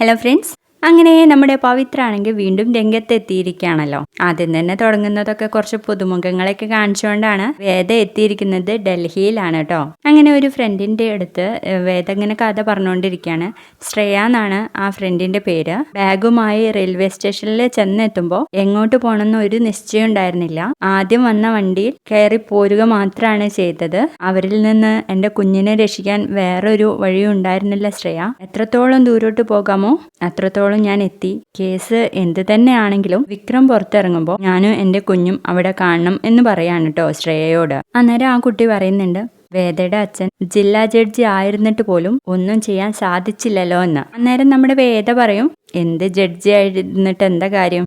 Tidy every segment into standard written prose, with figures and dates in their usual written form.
Hello friends, അങ്ങനെ നമ്മുടെ പവിത്ര ആണെങ്കിൽ വീണ്ടും രംഗത്തെത്തിയിരിക്കുകയാണല്ലോ. ആദ്യം തന്നെ തുടങ്ങുന്നതൊക്കെ കുറച്ച് പുതുമുഖങ്ങളെയൊക്കെ കാണിച്ചുകൊണ്ടാണ് വേദ എത്തിയിരിക്കുന്നത്. ഡൽഹിയിലാണ് കേട്ടോ. അങ്ങനെ ഒരു ഫ്രണ്ടിന്റെ അടുത്ത് വേദ ഇങ്ങനെ കഥ പറഞ്ഞുകൊണ്ടിരിക്കുകയാണ്. ശ്രേയ എന്നാണ് ആ ഫ്രണ്ടിന്റെ പേര്. ബാഗുമായി റെയിൽവേ സ്റ്റേഷനിൽ ചെന്നെത്തുമ്പോൾ എങ്ങോട്ട് പോകണമെന്ന് ഒരു നിശ്ചയം ഉണ്ടായിരുന്നില്ല. ആദ്യം വന്ന വണ്ടിയിൽ കയറി പോരുക മാത്രമാണ് ചെയ്തത്. അവരിൽ നിന്ന് എന്റെ കുഞ്ഞിനെ രക്ഷിക്കാൻ വേറൊരു വഴിയും ഉണ്ടായിരുന്നില്ല ശ്രേയ. എത്രത്തോളം ദൂരോട്ട് പോകാമോ അത്രത്തോളം ഞാൻ എത്തി. കേസ് എന്ത് തന്നെയാണെങ്കിലും വിക്രം പുറത്തിറങ്ങുമ്പോൾ ഞാനും എന്റെ കുഞ്ഞും അവിടെ കാണണം എന്ന് പറയാണ് കേട്ടോ ശ്രേയയോട്. അന്നേരം ആ കുട്ടി പറയുന്നുണ്ട്, വേദയുടെ അച്ഛൻ ജില്ലാ ജഡ്ജി ആയിരുന്നിട്ട് പോലും ഒന്നും ചെയ്യാൻ സാധിച്ചില്ലല്ലോ എന്ന്. അന്നേരം നമ്മുടെ വേദ പറയും, എന്ത് ജഡ്ജി ആയിരുന്നിട്ട് എന്താ കാര്യം,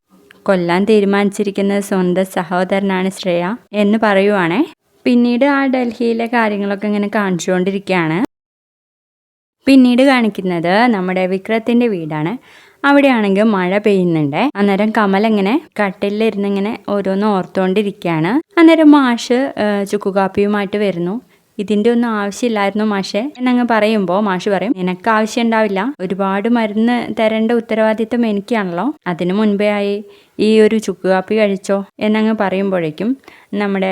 കൊല്ലാൻ തീരുമാനിച്ചിരിക്കുന്നത് സ്വന്തം സഹോദരനാണ് ശ്രേയ എന്ന് പറയുവാണേ. പിന്നീട് ആ ഡൽഹിയിലെ കാര്യങ്ങളൊക്കെ ഇങ്ങനെ കാണിച്ചുകൊണ്ടിരിക്കുകയാണ്. പിന്നീട് കാണിക്കുന്നത് നമ്മുടെ വിക്രത്തിന്റെ വീടാണ്. അവിടെയാണെങ്കിൽ മഴ പെയ്യുന്നുണ്ട്. അന്നേരം കമൽ ഇങ്ങനെ കട്ടിലിരുന്ന് ഇങ്ങനെ ഓരോന്ന് ഓർത്തുകൊണ്ടിരിക്കുകയാണ്. അന്നേരം മാഷ് ചുക്കുകാപ്പിയുമായിട്ട് വരുന്നു. ഇതിന്റെ ഒന്നും ആവശ്യമില്ലായിരുന്നു മാഷെ എന്നങ്ങ് പറയുമ്പോൾ മാഷ് പറയും, നിനക്ക് ആവശ്യം ഉണ്ടാവില്ല, ഒരുപാട് മരുന്ന് തരേണ്ട ഉത്തരവാദിത്വം എനിക്കാണല്ലോ, അതിനു മുൻപേ ആയി ഈ ഒരു ചുക്കുകാപ്പി കഴിച്ചോ എന്നങ്ങ് പറയുമ്പോഴേക്കും നമ്മുടെ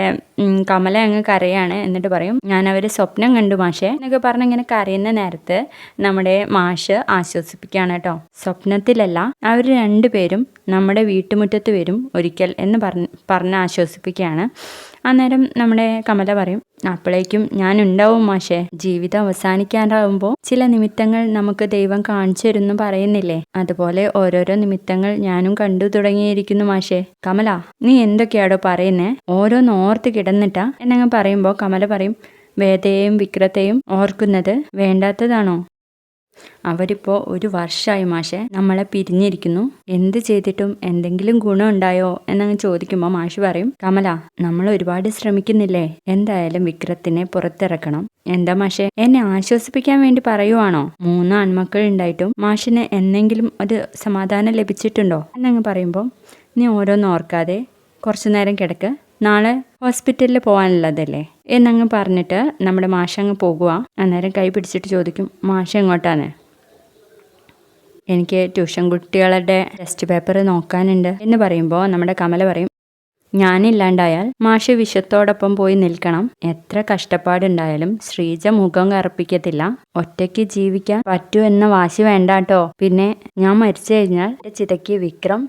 കമല അങ്ങ് കരയാണ്. എന്നിട്ട് പറയും, ഞാൻ അവര് സ്വപ്നം കണ്ടു മാഷെ എന്നൊക്കെ പറഞ്ഞ് ഇങ്ങനെ കരയുന്ന നേരത്ത് നമ്മുടെ മാഷ് ആശ്വസിപ്പിക്കുകയാണ് കേട്ടോ. സ്വപ്നത്തിലല്ല, അവർ രണ്ടുപേരും നമ്മുടെ വീട്ടുമുറ്റത്ത് വരും ഒരിക്കൽ എന്ന് പറഞ്ഞ് ആശ്വസിപ്പിക്കുകയാണ്. അന്നേരം നമ്മുടെ കമല പറയും, അപ്പോഴേക്കും ഞാൻ ഉണ്ടാവും മാഷെ, ജീവിതം അവസാനിക്കാറാവുമ്പോൾ ചില നിമിത്തങ്ങൾ നമുക്ക് ദൈവം കാണിച്ചു തരുന്നു പറയുന്നില്ലേ, അതുപോലെ ഓരോരോ നിമിത്തങ്ങൾ ഞാനും കണ്ടു തുടങ്ങിയിരിക്കുന്നു മാഷെ. കമല, നീ എന്തൊക്കെയാടോ പറയുന്നേ, ഓരോന്ന് ഓർത്ത് കിടന്നിട്ടാ എന്നങ്ങ് പറയുമ്പോൾ കമല പറയും, വേദയെയും വിക്രത്തെയും ഓർക്കുന്നത് വേണ്ടാത്തതാണോ? അവരിപ്പോൾ 1 വർഷമായി മാഷെ നമ്മളെ പിരിഞ്ഞിരിക്കുന്നു, എന്ത് ചെയ്തിട്ടും എന്തെങ്കിലും ഗുണം ഉണ്ടായോ എന്നങ്ങ് ചോദിക്കുമ്പോൾ മാഷ് പറയും, കമല, നമ്മൾ ഒരുപാട് ശ്രമിക്കുന്നില്ലേ, എന്തായാലും വിക്രത്തിനെ പുറത്തിറക്കണം. എന്താ മാഷെ, എന്നെ ആശ്വസിപ്പിക്കാൻ വേണ്ടി പറയുവാണോ? 3 ആൺമക്കൾ ഉണ്ടായിട്ടും മാഷിന് എന്നെങ്കിലും ഒരു സമാധാനം ലഭിച്ചിട്ടുണ്ടോ എന്നങ്ങ് പറയുമ്പോൾ, നീ ഓരോന്ന് ഓർക്കാതെ കുറച്ചു നേരം കിടക്ക്, നാളെ ഹോസ്പിറ്റലിൽ പോകാനുള്ളതല്ലേ എന്നങ്ങ് പറഞ്ഞിട്ട് നമ്മുടെ മാഷ അങ്ങ് പോകുക. അന്നേരം കൈ പിടിച്ചിട്ട് ചോദിക്കും, മാഷ എങ്ങോട്ടാണ്? എനിക്ക് ട്യൂഷൻ കുട്ടികളുടെ ടെസ്റ്റ് പേപ്പർ നോക്കാനുണ്ട് എന്ന് പറയുമ്പോൾ നമ്മുടെ കമല പറയും, ഞാനില്ലാണ്ടായാൽ മാഷ് വിഷത്തോടൊപ്പം പോയി നിൽക്കണം, എത്ര കഷ്ടപ്പാടുണ്ടായാലും ശ്രീജ മുഖം കറുപ്പിക്കത്തില്ല, ഒറ്റയ്ക്ക് ജീവിക്കാൻ പറ്റൂ എന്ന വാശി വേണ്ടാട്ടോ, പിന്നെ ഞാൻ മരിച്ചു കഴിഞ്ഞാൽ ചിതയ്ക്ക് വിക്രം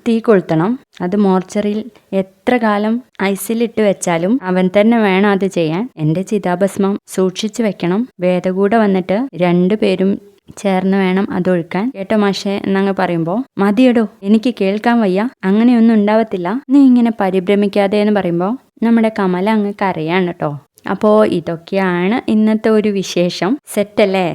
തീ കൊളുത്തണം, അത് മോർച്ചറിയിൽ എത്ര കാലം ഐസിലിട്ട് വെച്ചാലും അവൻ തന്നെ വേണം അത് ചെയ്യാൻ, എന്റെ ചിതാഭസ്മം സൂക്ഷിച്ചു വെക്കണം, വേദ കൂടെ വന്നിട്ട് 2 പേരും ചേർന്ന് വേണം അതൊഴുക്കാൻ, കേട്ടോ മാഷെ എന്നങ്ങ് പറയുമ്പോൾ, മതിയടോ, എനിക്ക് കേൾക്കാൻ വയ്യ, അങ്ങനെയൊന്നും ഉണ്ടാവത്തില്ല, നീ ഇങ്ങനെ പരിഭ്രമിക്കാതെ എന്ന് പറയുമ്പോൾ നമ്മുടെ കമല അങ്ങ് കരയാണ് കേട്ടോ. അപ്പോൾ ഇതൊക്കെയാണ് ഇന്നത്തെ ഒരു വിശേഷം. സെറ്റല്ലേ?